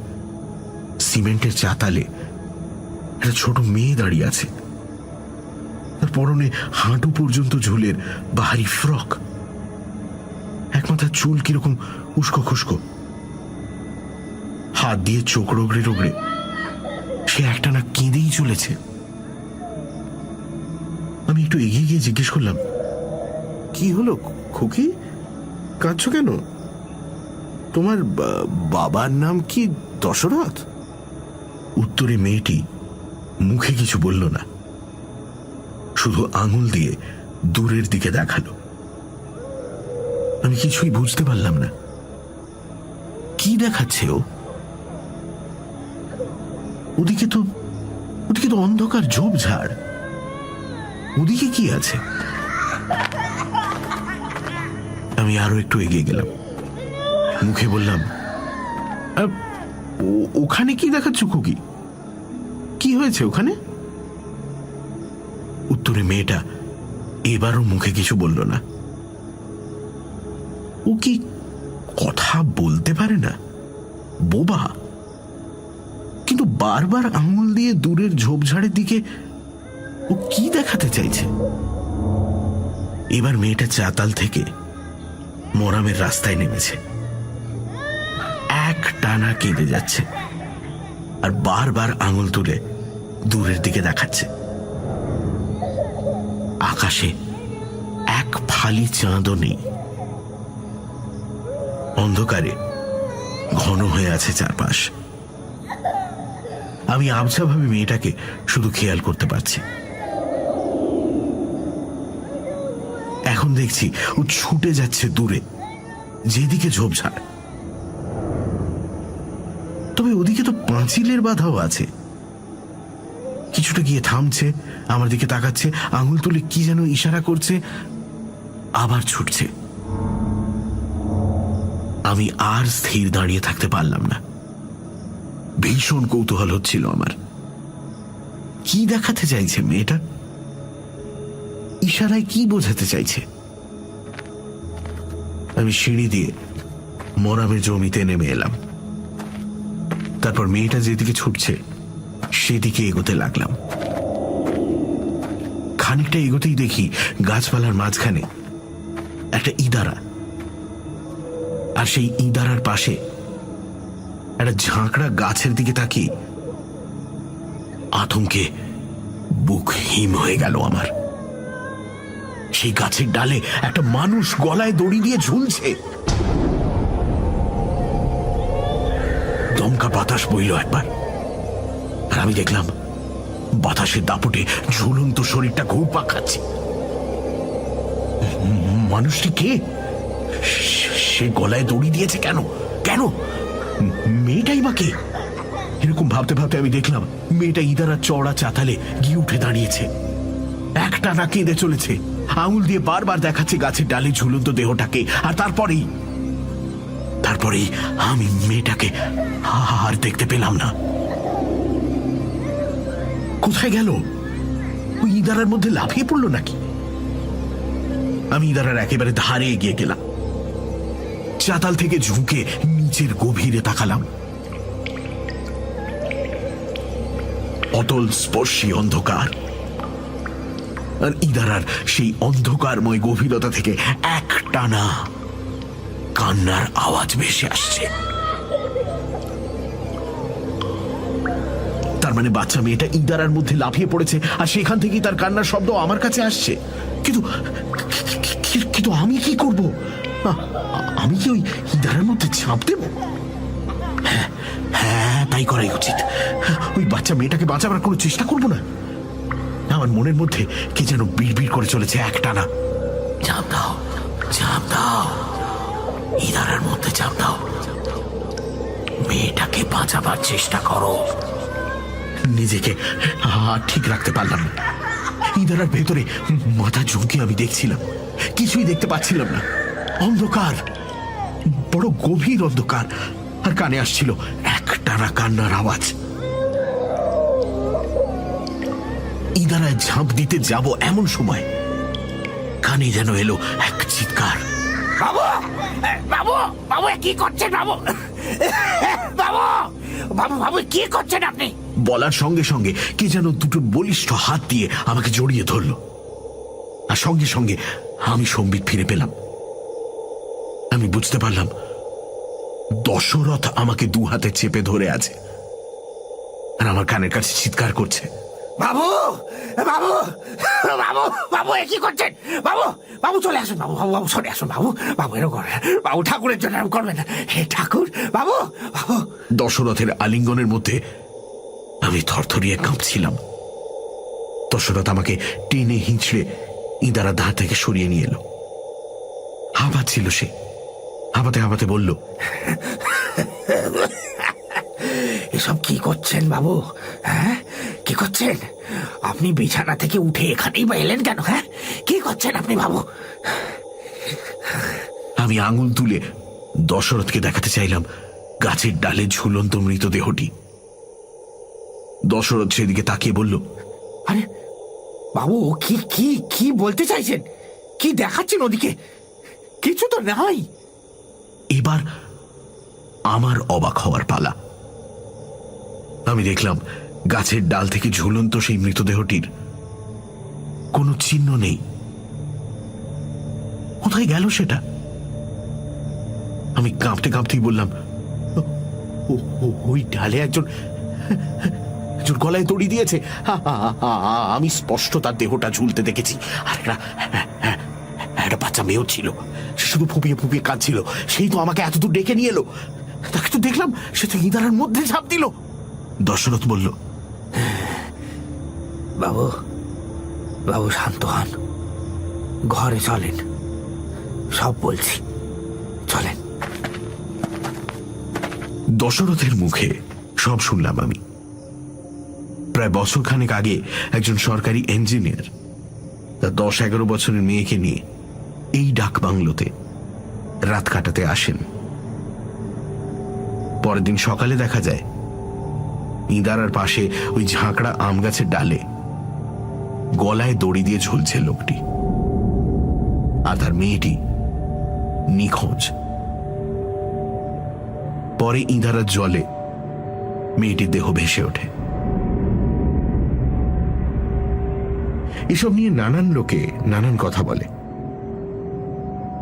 Speaker 3: সিমেন্টের চাতালে একটা ছোট মেয়ে দাঁড়িয়ে আছে। তার পরনে হাঁটু পর্যন্ত ঝুলের বাহারি ফ্রক, এক মাথার চুল কিরকম উস্কো খুস্কো, হাত দিয়ে চোখ রগড়ে রগড়ে সে একটানা কেঁদেই চলেছে। আমি একটু এগিয়ে গিয়ে জিজ্ঞেস করলাম, কি হলো খুকি, কাঁদছো কেন? তোমার বাবার নাম কি দশরথ? উত্তরে মেয়েটি মুখে কিছু বলল না, শুধু আঙুল দিয়ে দূরের দিকে দেখালো। আমি কিছুই বুঝতে পারলাম না কি দেখাচ্ছে ও। ওদিকে তো অন্ধকার ঝোপঝাড়, ওদিকে কি আছে? আমি আরো একটু এগিয়ে গেলাম, মুখে বললাম, ওখানে কি দেখাচ্ছ খুকি, কি হয়েছে ওখানে? উত্তরে মেয়েটা এবারও মুখে কিছু বলল না। ও কি কথা বলতে পারে না, বোবা? কিন্তু বারবার আঙুল দিয়ে দূরের ঝোপঝাড়ের দিকে ও কি দেখাতে চাইছে? এবার মেয়েটা চাতাল থেকে মোরামের রাস্তায় নেমেছে, এক টানা কেঁদে যাচ্ছে আর বারবার আঙুল তুলে দূরের দিকে দেখাচ্ছে। আকাশে এক ফালি চাঁদও নেই। অন্ধকারে ঘন হয়ে আছে চারপাশ। আমি আবছাভাবে মেয়েটাকে শুধু খেয়াল করতে পারছি। এখন দেখছি ও ছুটে যাচ্ছে দূরে, যেদিকে ঝোপঝাড়। তবে ওদিকে তো পাঁচিলের বাধাও আছে। কিছুটা গিয়ে থামছে, আমার দিকে তাকাচ্ছে, আঙুল তুলে কি যেন ইশারা করছে, আবার ছুটছে। আমি আর স্থির দাঁড়িয়ে থাকতে পারলাম না। ভীষণ কৌতূহল হচ্ছিল আমার। কি দেখাতে চাইছে মেয়েটা? ইশারায় কি বোঝাতে চাইছে? আমি সিঁড়ি দিয়ে মরামের জমিতে নেমে এলাম। তারপর মেয়েটা যেদিকে ছুটছে সেদিকে এগোতে লাগলাম। খানিকটা এগোতেই দেখি গাছপালার মাঝখানে একটা ইদারা, আর সেই ইদারার পাশে একটা ঝাঁকড়া গাছের দিকে তাকিয়ে আতঙ্কে বুক হিম হয়ে গেল আমার। সেই গাছের ডালে একটা মানুষ গলায় দড়ি দিয়ে ঝুলছে। দমকা বাতাস বইল একবার, আর আমি দেখলাম বাতাসের দাপটে ঝুলন্ত শরীরটা ঘুরপাক খাচ্ছে। মানুষটি কে? সে গলায় দড়ি দিয়েছে কেন? কেন? মেয়েটাই বা কে? এরকম ভাবতে ভাবতে আমি দেখলাম মেয়েটা ইদারা চড়া চাতালে গিয়ে উঠে দাঁড়িয়েছে। একটানা কেঁদে চলেছে, আঙুল দিয়ে বারবার দেখাচ্ছে গাছের ডালে ঝুলন্ত দেহটাকে। আর তারপরেই আমি মেয়েটাকে আর দেখতে পেলাম না। কোথায় গেল? ওই ইদারার মধ্যে লাফিয়ে পড়লো নাকি? আমি ইদারার একেবারে ধারে এগিয়ে গেলাম। চাতাল থেকে ঝুঁকে নিচের গভীরে তাকালাম। অতল স্পর্শী অন্ধকার, আর ইদারার সেই অন্ধকারময় গভীরতা থেকে একটানা কান্নার আওয়াজ ভেসে আসছে। তার মানে বাচ্চা মেয়েটা ইদারার মধ্যে লাফিয়ে পড়েছে, আর সেখান থেকেই তার কান্নার শব্দ আমার কাছে আসছে। কিন্তু আমি কি করব? আমি কি ওই ইদারার মধ্যে ঝাঁপ দেব? হ্যাঁ, তাই করাই উচিত। ওই বাচ্চা মেয়েটাকে বাঁচাবার কোনো চেষ্টা করব না। আমার মনের মধ্যে কে যেন বিড়বিড় করে চলেছে একটানা, ঝাঁপ দাও, ঝাঁপ দাও, ইদারার মধ্যে ঝাঁপ দাও, মেয়েটাকে বাঁচাবার চেষ্টা করো। নিজেকে আর ঠিক রাখতে পারলাম না। ইদারার ভেতরে মাথা ঝুঁকে আমি দেখছিলাম, কিছুই দেখতে পাচ্ছিলাম না। অন্ধকার, বড় গভীর অন্ধকার, আর কানে আসছিল একটানা কান্নার আওয়াজ। ইদারায় ঝাঁপ দিতে যাব এমন সময় কানে যেন এলো এক চিৎকার।
Speaker 4: বাবু, বাবু, বাবু, কি করছেন বাবু? বাবু, বাবু, বাবু, কি করছেন আপনি?
Speaker 3: বলার সঙ্গে সঙ্গে কে যেন দুটো বলিষ্ঠ হাত দিয়ে আমাকে জড়িয়ে ধরল, আর সঙ্গে সঙ্গে আমি সম্বিত ফিরে পেলাম। আমি বুঝতে পারলাম দশরথ আমাকে দু হাতে চেপে ধরে আছে, আর আমার কানের কাছে চিৎকার করছে,
Speaker 4: বাবু, বাবু, বাবু, বাবু, কি করছেন? বাবু, বাবু, চলে আসুন বাবু, বাবু, বাবু, চলে আসুন বাবু, বাবু, এরকম করবেন বাবু, ঠাকুরের জন্য এরকম করবেন না। হে ঠাকুর, বাবু, বাবু।
Speaker 3: দশরথের আলিঙ্গনের মধ্যে আমি থরথরিয়ে কাঁপছিলাম। দশরথ আমাকে টেনে হিঁচড়ে ইদারা ধার থেকে সরিয়ে নিয়ে এলো। হাঁপাচ্ছিল সে, হাঁপাতে হাঁপাতে বলল,
Speaker 4: এসব কি করছেন বাবু? হ্যাঁ, কি করছেন আপনি? বিছানা থেকে উঠে এখানেই বা এলেন কেন? হ্যাঁ, কি করছেন আপনি বাবু?
Speaker 3: আমি আঙুল তুলে দশরথকে দেখাতে চাইলাম গাছের ডালে ঝুলন্ত মৃতদেহটি। দশরথ সেদিকে তাকিয়ে বলল,
Speaker 4: আরে বাবু, কি কি কি বলতে চাইছেন? কি দেখাচ্ছেন ওদিকে? কিছু তো নাই।
Speaker 3: এবার আমার অবাক হওয়ার পালা। আমি দেখলাম গাছের ডাল থেকে ঝুলন্ত সেই মৃতদেহটির কোনো চিহ্ন নেই। কোথায় গেল সেটা? আমি কাঁপতে কাঁপতেই বললাম, ওই ডালে একজন গলায় দড়ি দিয়েছে। আমি স্পষ্ট তার দেহটা ঝুলতে দেখেছি, আর একটা বাচ্চা মেয়েও ছিল, সে শুধু ফুপিয়ে ফুপিয়ে কাঁদছিল। সেই তো আমাকে এতদূর ডেকে নিয়ে এলো। তাকে তো দেখলাম, সে তো ইঁদারার মধ্যে ঝাঁপ দিল। দশরথ বলল,
Speaker 4: বাবু, বাবু শান্ত হন, ঘরে চলেন, সব বলছি, চলেন।
Speaker 3: দশরথের মুখে সব শুনলাম আমি। প্রায় বছরখানেক আগে একজন সরকারি ইঞ্জিনিয়ার তার 10-11 বছরের মেয়েকে নিয়ে এই ডাক বাংলোতে রাত কাটাতে আসেন। পরের দিন সকালে দেখা যায় ইঁদারার পাশে ওই ঝাঁকড়া আম গাছের ডালে গলায় দড়ি দিয়ে ঝুলছে লোকটি, আর তার মেয়েটি নিখোঁজ। পরে ইঁদারার জলে মেয়েটির দেহ ভেসে ওঠে। এসব নিয়ে নানান লোকে নানান কথা বলে।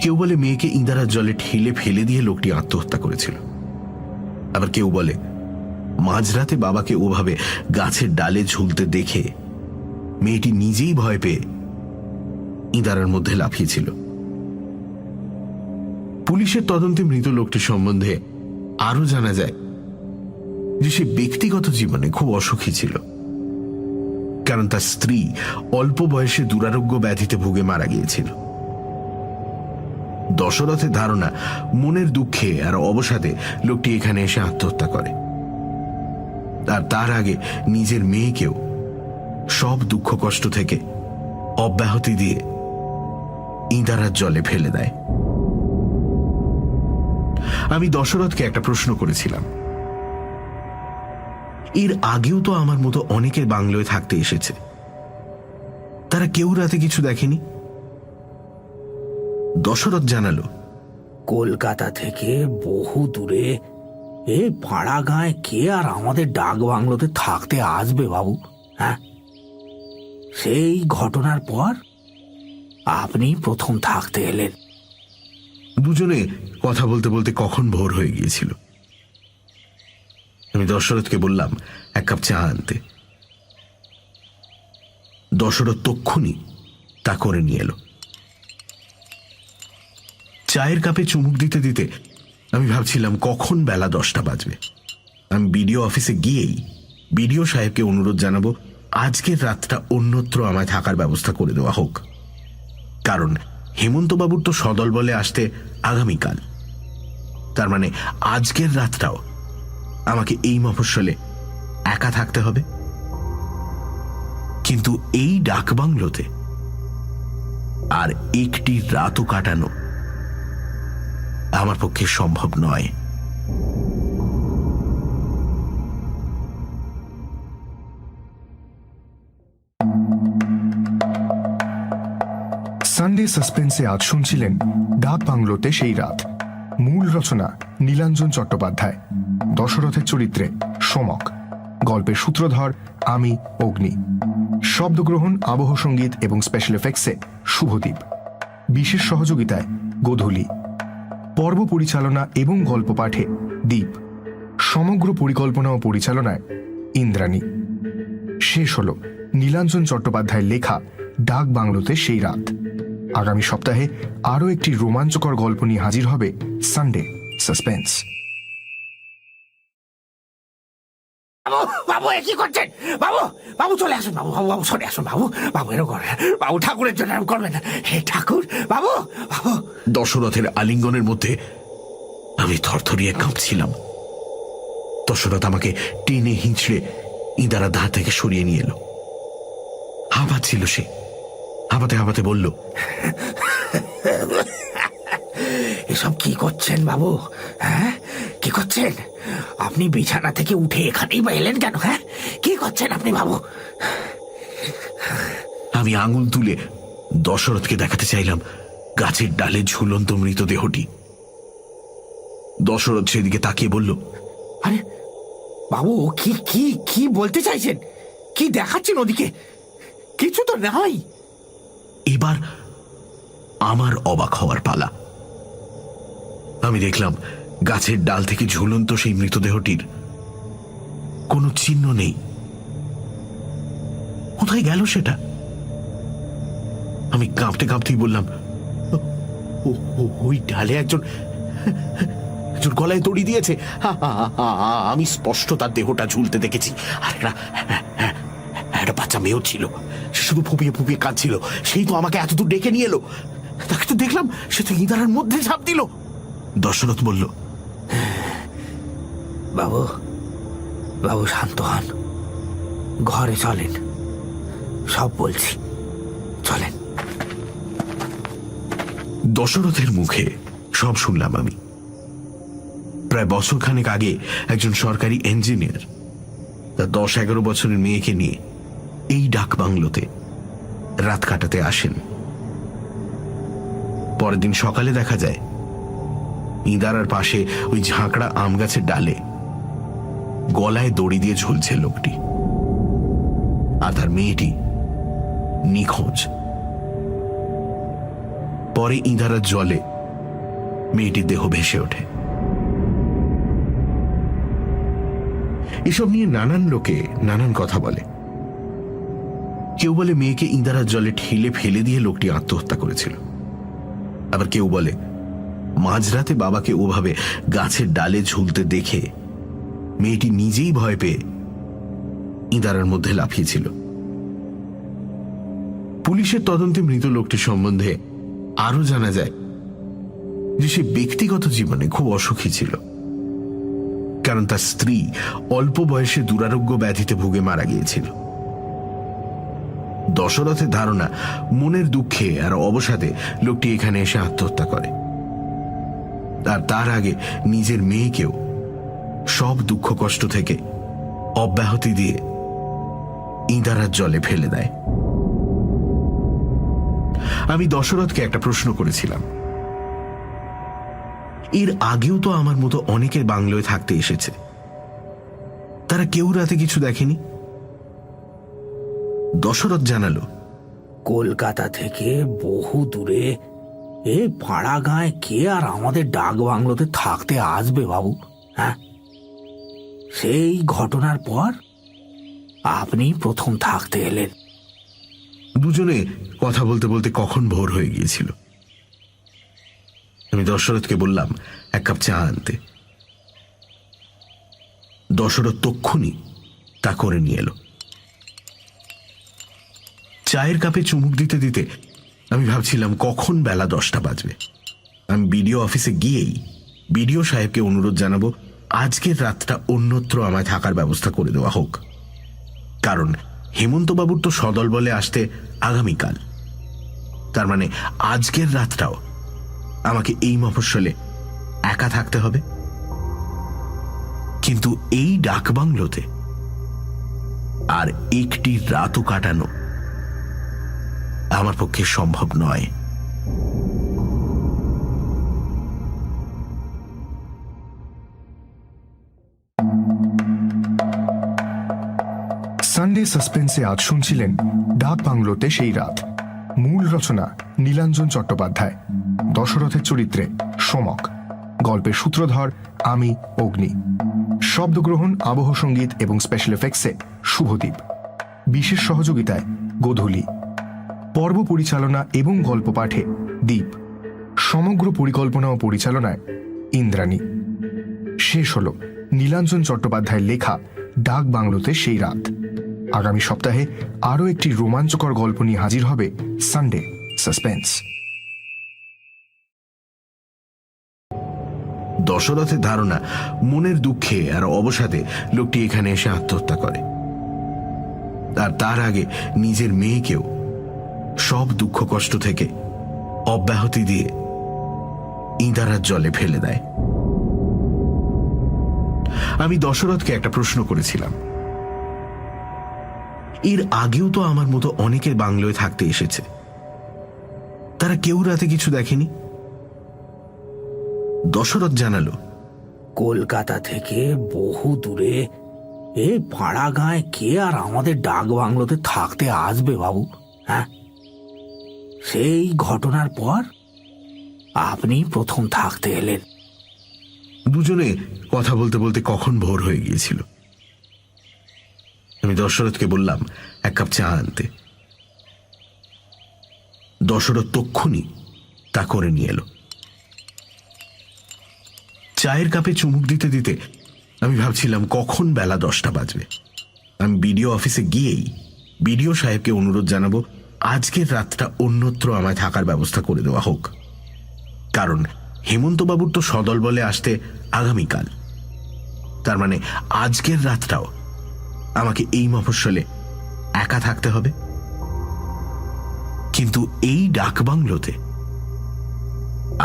Speaker 3: কেউ বলে মেয়েকে ইঁদারার জলে ঠেলে ফেলে দিয়ে লোকটি আত্মহত্যা করেছিল, আবার কেউ বলে মাঝরাতে বাবাকে ওভাবে গাছের ডালে ঝুলতে দেখে মেয়েটি নিজেই ভয় পেয়ে ইঁদারার মধ্যে লাফিয়েছিল। পুলিশের তদন্তে মৃত লোকটির সম্বন্ধে আরো জানা যায় যে সে ব্যক্তিগত জীবনে খুব অসুখী ছিল, কারণ তার স্ত্রী অল্প বয়সে দুরারোগ্য ব্যাধিতে ভুগে মারা গিয়েছিল। দশরথের ধারণা মনের দুঃখে আর অবসাদে লোকটি এখানে এসে আত্মহত্যা করে, আর তার আগে নিজের মেয়েকেও সব দুঃখ কষ্ট থেকে অব্যাহতি দিয়ে ইঁদারার জলে ফেলে দেয়। আমি দশরথকে একটা প্রশ্ন করেছিলাম, এর আগেও তো আমার মতো অনেকের বাংলোয় থাকতে এসেছে, তারা কেউ রাতে কিছু দেখেনি। দশরথ জানালো,
Speaker 4: কলকাতা থেকে বহু দূরে এই পাড়া গাঁয়ে কে আর আমাদের ডাক বাংলোতে থাকতে আসবে বাবু? হ্যাঁ, সেই ঘটনার পর আপনি প্রথম থাকতে এলেন।
Speaker 3: দুজনে কথা বলতে বলতে কখন ভোর হয়ে গিয়েছিল। আমি দশরথকে বললাম এক কাপ চা আনতে। দশরথ তক্ষুনি তা করে নিয়ে এলো। চায়ের কাপে চুমুক দিতে দিতে আমি ভাবছিলাম কখন বেলা 10টা বাজবে। আমি বিডিও অফিসে গিয়েই বিডিও সাহেবকে অনুরোধ জানাবো আজকের রাতটা অন্যত্র আমায় থাকার ব্যবস্থা করে দেওয়া হোক, কারণ হেমন্তবাবুর তো সদল বলে আসতে আগামীকাল। তার মানে আজকের রাতটাও আমাকে এই মফস্বলে একা থাকতে হবে। কিন্তু এই ডাকবাংলোতে আর একটি রাতও কাটানো আমার পক্ষে সম্ভব নয়।
Speaker 2: সানডে সাসপেন্সে আজ শুনছিলেন ডাক বাংলোতে সেই রাত। মূল রচনা নীলাঞ্জন চট্টোপাধ্যায়, দশরথের চরিত্রে সমক, গল্পের সূত্রধর আমি অগ্নি, শব্দগ্রহণ, আবহ সঙ্গীত এবং স্পেশাল এফেক্টসে শুভদীপ, বিশেষ সহযোগিতায় গোধূলি, পর্ব পরিচালনা এবং গল্প পাঠে দীপ, সমগ্র পরিকল্পনা ও পরিচালনায় ইন্দ্রাণী। শেষ হল নীলাঞ্জন চট্টোপাধ্যায়ের লেখা ডাক বাংলোতে সেই রাত। আগামী সপ্তাহে আরও একটি রোমাঞ্চকর গল্প নিয়ে হাজির হবে সানডে সাসপেন্স।
Speaker 4: বাবু, কি করছেন বাবু? বাবু চলে আসুন বাবু, বাবু বাবু চলে আসুন বাবু, বাবু এরকম করেন বাবু, ঠাকুরের জন্য এরকম করবেন না। হে ঠাকুর, বাবু বাবু।
Speaker 3: দশরথের আলিঙ্গনের মধ্যে আমি থরথরিয়ে কাঁপছিলাম। দশরথ আমাকে টেনে হিঁচড়ে ইঁদারা ধার থেকে সরিয়ে নিয়ে এলো। হাঁপাচ্ছিল সে, হাঁপাতে হাঁপাতে বলল,
Speaker 4: এসব কি করছেন বাবু? হ্যাঁ, কি করছেন আপনি? বিছানা থেকে উঠে এখানেই বা এলেন কেন? হ্যাঁ, কি করছেন আপনি বাবু?
Speaker 3: আমি আঙুল তুলে দশরথকে দেখাতে চাইলাম গাছের ডালে ঝুলন্ত মৃতদেহটি। দশরথ সেদিকে তাকিয়ে বলল,
Speaker 4: আরে বাবু, কি কি কি বলতে চাইছেন? কি দেখাচ্ছেন ওদিকে? কিছু তো নাই।
Speaker 3: এবার আমার অবাক হওয়ার পালা। আমি দেখলাম গাছের ডাল থেকে ঝুলন্ত সেই মৃতদেহটির কোনো চিহ্ন নেই। কোথায় গেল সেটা? আমি কাঁপতে কাঁপতেই বললাম, ওই ডালে একজন গলায় দড়ি দিয়েছে। আমি স্পষ্ট তার দেহটা ঝুলতে দেখেছি। আর একটা বাচ্চা মেয়েও ছিল, সে শুধু ফুপিয়ে ফুপিয়ে কাঁদছিল। সেই তো আমাকে এতদূর ডেকে নিয়ে এলো। তাকে তো দেখলাম, সে তো ইঁদারার মধ্যে ঝাঁপ দিল। দশরথ বলল,
Speaker 4: বাবু, বাবু শান্ত হন, ঘরে চলেন, সব বলছি, চলেন।
Speaker 3: দশরথের মুখে সব শুনলাম আমি। প্রায় বছরখানেক আগে একজন সরকারি ইঞ্জিনিয়ার তার 10-11 বছরের মেয়েকে নিয়ে এই ডাক বাংলোতে রাত কাটাতে আসেন। পরের দিন সকালে দেখা যায় ইঁদারার পাশে ওই ঝাঁকড়া আম গাছের ডালে গলায় দড়ি দিয়ে ঝুলছে লোকটি, আর তার মেয়েটি নিখোঁজ। পরে ইঁদারার জলে মেয়েটির দেহ ভেসে ওঠে। এসব নিয়ে নানান লোকে নানান কথা বলে। কেউ বলে মেয়েকে ইঁদারার জলে ঠেলে ফেলে দিয়ে লোকটি আত্মহত্যা করেছিল। আবার কেউ বলে মাঝরাতে বাবাকে ওভাবে গাছের ডালে ঝুলতে দেখে মেয়েটি নিজেই ভয় পেয়ে ইঁদারার মধ্যে লাফিয়েছিল। পুলিশের তদন্তে মৃত লোকটির সম্বন্ধে আরো জানা যায় যে সে ব্যক্তিগত জীবনে খুব অসুখী ছিল, কারণ তার স্ত্রী অল্প বয়সে দুরারোগ্য ব্যাধিতে ভুগে মারা গিয়েছিল। দশরথের ধারণা, মনের দুঃখে আর অবসাদে লোকটি এখানে এসে আত্মহত্যা করে, আর তার আগে নিজের মেয়েকেও সব দুঃখ কষ্ট থেকে অব্যাহতি দিয়ে ইঁদারার জলে ফেলে দেয়। আমি দশরথকে একটা প্রশ্ন করেছিলাম, এর আগেও তো আমার মতো অনেকের বাংলোয় থাকতে এসেছে, তারা কেউ রাতে কিছু দেখেনি। দশরথ জানালো,
Speaker 4: কলকাতা থেকে বহু দূরে এই পাড়া গাঁয়ে কে আর আমাদের ডাক বাংলোতে থাকতে আসবে বাবু? হ্যাঁ, সেই ঘটনার পর আপনি প্রথম থাকতে এলেন।
Speaker 3: দুজনে কথা বলতে বলতে কখন ভোর হয়ে গিয়েছিল। আমি দশরথকে বললাম এক কাপ চা আনতে। দশরথ তক্ষুনি তা করে নিয়ে এলো। চায়ের কাপে চুমুক দিতে দিতে আমি ভাবছিলাম কখন বেলা 10টা বাজবে। আমি বিডিও অফিসে গিয়েই বিডিও সাহেবকে অনুরোধ জানাবো আজকের রাতটা অন্যত্র আমায় থাকার ব্যবস্থা করে দেওয়া হোক, কারণ হেমন্তবাবুর তো সদল বলে আসতে আগামীকাল। তার মানে আজকের রাতটাও আমাকে এই মফস্বলে একা থাকতে হবে। কিন্তু এই ডাকবাংলোতে আর একটি রাতও কাটানো আমার পক্ষে সম্ভব নয়।
Speaker 2: সানডে সাসপেন্সে আজ শুনছিলেন ডাক বাংলোতে সেই রাত। মূল রচনা নীলাঞ্জন চট্টোপাধ্যায়, দশরথের চরিত্রে সমক, গল্পের সূত্রধর আমি অগ্নি, শব্দগ্রহণ, আবহ সঙ্গীত এবং স্পেশাল এফেক্টসে শুভদীপ, বিশেষ সহযোগিতায় গোধূলি, পর্ব পরিচালনা এবং গল্প পাঠে দীপ, সমগ্র পরিকল্পনা ও পরিচালনায় ইন্দ্রাণী। শেষ হল নীলাঞ্জন চট্টোপাধ্যায়ের লেখা ডাক বাংলোতে সেই রাত। আগামী সপ্তাহে আরও একটি রোমাঞ্চকর গল্প নিয়ে হাজির হবে সানডে সাসপেন্স।
Speaker 3: দশরথের ধারণা, মনের দুঃখে আর অবসাদে লোকটি এখানে এসে আত্মহত্যা করে, আর তার আগে নিজের মেয়েকেও সব দুঃখ কষ্ট থেকে অব্যাহতি দিয়ে ইঁদারার জলে ফেলে দেয়। আমি দশরথকে একটা প্রশ্ন করেছিলাম, এর আগেও তো আমার মতো অনেকের বাংলোয় থাকতে এসেছে, তারা কেউ রাতে কিছু দেখেনি। দশরথ জানালো,
Speaker 4: কলকাতা থেকে বহু দূরে এই পাড়া গাঁয়ে কে আর আমাদের ডাক বাংলোতে থাকতে আসবে বাবু? হ্যাঁ, সেই ঘটনার পর আপনি প্রথম থাকতে এলেন।
Speaker 3: দুজনে কথা বলতে বলতে কখন ভোর হয়ে গিয়েছিল। আমি দশরথকে বললাম এক কাপ চা আনতে। দশরথ তক্ষুনি তা করে নিয়ে এলো। চায়ের কাপে চুমুক দিতে দিতে আমি ভাবছিলাম কখন বেলা 10টা বাজবে। আমি বিডিও অফিসে গিয়েই বিডিও সাহেবকে অনুরোধ জানাবো আজকের রাতটা অন্যত্র আমায় থাকার ব্যবস্থা করে দেওয়া হোক, কারণ হেমন্তবাবুর তো সদল বলে আসতে আগামীকাল। তার মানে আজকের রাতটাও আমাকে এই মফস্বলে একা থাকতে হবে। কিন্তু এই ডাকবাংলোতে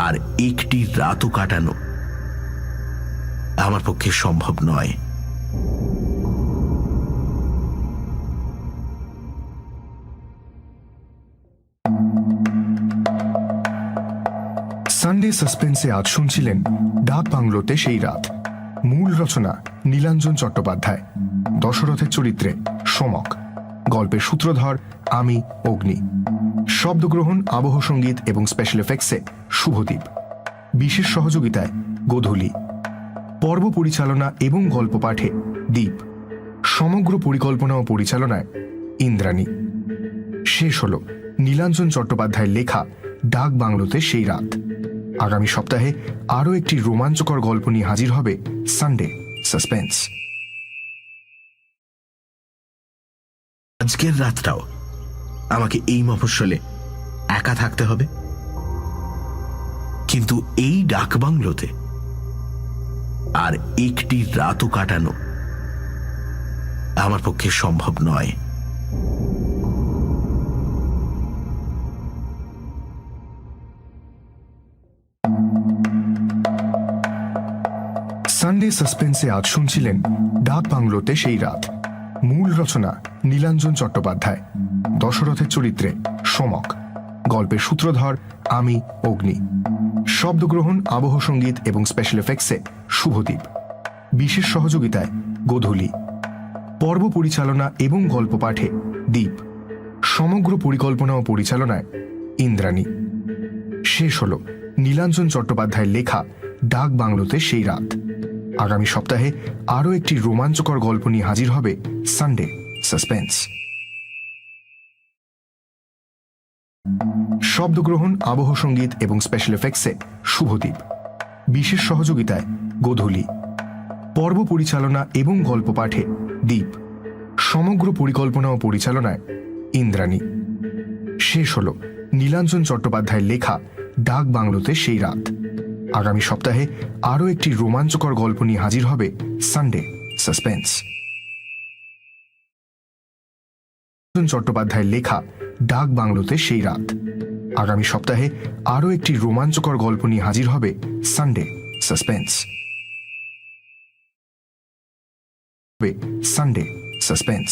Speaker 3: আর একটি রাতও কাটানো আমার পক্ষে সম্ভব নয়।
Speaker 2: সানডে সাসপেন্সে আজ শুনছিলেন ডাক বাংলোতে সেই রাত। মূল রচনা নীলাঞ্জন চট্টোপাধ্যায়, দশরথের চরিত্রে সমক, গল্পের সূত্রধর আমি অগ্নি, শব্দগ্রহণ, আবহ সঙ্গীত এবং স্পেশাল এফেক্টসে শুভদীপ, বিশেষ সহযোগিতায় গোধূলি, পর্ব পরিচালনা এবং গল্প পাঠে দীপ, সমগ্র পরিকল্পনা ও পরিচালনায় ইন্দ্রাণী। শেষ হল নীলাঞ্জন চট্টোপাধ্যায়ের লেখা ডাক বাংলোতে সেই রাত। আগামী সপ্তাহে আরও একটি রোমাঞ্চকর গল্প নিয়ে হাজির হবে সানডে সাসপেন্স।
Speaker 3: আজকের রাতটাও আমাকে এই মফস্বলে একা থাকতে হবে, কিন্তু এই ডাকবাংলোতে আর একটি রাতও কাটানো আমার পক্ষে সম্ভব নয়।
Speaker 2: সানডে সাসপেন্সে আজ শুনছিলেন ডাক বাংলোতে সেই রাত। মূল রচনা নীলাঞ্জন চট্টোপাধ্যায়, দশরথের চরিত্রে সমক, গল্পের সূত্রধর আমি অগ্নি, শব্দগ্রহণ, আবহ সঙ্গীত এবং স্পেশাল এফেক্টসে শুভদীপ, বিশেষ সহযোগিতায় গোধূলি, পর্ব পরিচালনা এবং গল্প পাঠে দীপ, সমগ্র পরিকল্পনা ও পরিচালনায় ইন্দ্রাণী। শেষ হল নীলাঞ্জন চট্টোপাধ্যায়ের লেখা ডাক বাংলোতে সেই রাত। আগামী সপ্তাহে আরও একটি রোমাঞ্চকর গল্প নিয়ে হাজির হবে সানডে সাসপেন্স। শব্দগ্রহণ, আবহ সঙ্গীত এবং স্পেশাল এফেক্টসে শুভদীপ, বিশেষ সহযোগিতায় গোধূলি, পর্ব পরিচালনা এবং গল্প পাঠে দীপ, সমগ্র পরিকল্পনা ও পরিচালনায় ইন্দ্রাণী। শেষ হল নীলাঞ্জন চট্টোপাধ্যায়ের লেখা ডাক বাংলোতে সেই রাত। আগামী সপ্তাহে আরও একটি রোমাঞ্চকর গল্প নিয়ে হাজির হবে সানডে সাসপেন্স। চট্টোপাধ্যায়ের লেখা ডাক বাংলোতে সেই রাত। আগামী সপ্তাহে আরও একটি রোমাঞ্চকর গল্প নিয়ে হাজির হবে সানডে সাসপেন্স। Sunday suspense.